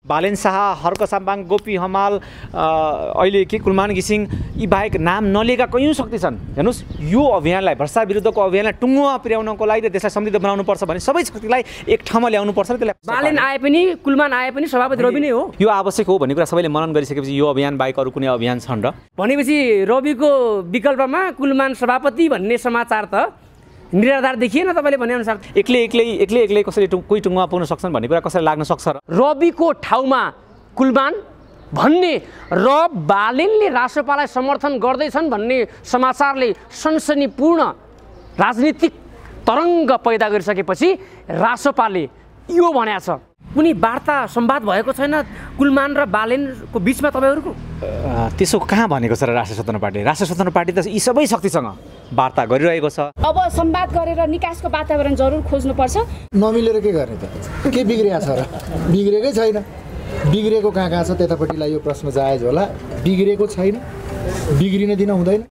बालेन शाह, हर्क साम्पाङ, गोपी हमाल, अहिले के कुलमान घिसिङ यी बाहेक नाम नलिएका कैयौँ शक्ति छन्। हेर्नुहोस्, यो अभियानलाई भ्रष्टाचार विरुद्धको अभियानलाई टुङ्गोमा पुर्याउनको लागि र देशलाई समृद्ध बनाउनुपर्छ भने सबै शक्तिलाई एक ठाउँमा ल्याउनुपर्छ। त्यसलाई बालेन आए पनि कुलमान आए पनि सभापति रवि नै हो। यो आवश्यक हो भन्ने कुरा सबैले मनन गरिसकेपछि यो अभियान बाहेक अरू कुनै अभियान छन् र भनेपछि रविको विकल्पमा कुलमान सभापति भन्ने समाचार त निराधार देखिएन तपाईँले भनेअनुसार। एक्लै कसैले कोही टुङ्गोमा पुग्न सक्छन् भन्ने कुरा कसैलाई लाग्न सक्छ र रविको ठाउँमा कुलमान भन्ने र बालेनले रासोपालाई समर्थन गर्दैछन् भन्ने समाचारले सनसनीपूर्ण राजनीतिक तरङ्ग पैदा गरिसकेपछि रासोपाले यो भनेको छ। कुनै वार्ता संवाद भएको छैन कुलमान र बालेनको बिचमा तपाईँहरूको? त्यसो कहाँ भनेको छ र राष्ट्रिय स्वतन्त्र पार्टी? राष्ट्रिय स्वतन्त्र पार्टी त यी सबै शक्तिसँग वार्ता गरिरहेको छ। अब संवाद गरेर निकासको वातावरण जरुर खोज्नुपर्छ। नमिलेर के गर्ने त? के बिग्रिया छ र? बिग्रेकै छैन। बिग्रेको कहाँ छ त्यतापट्टिलाई यो प्रश्न जायज होला। बिग्रेको छैन, बिग्रिन दिन हुँदैन।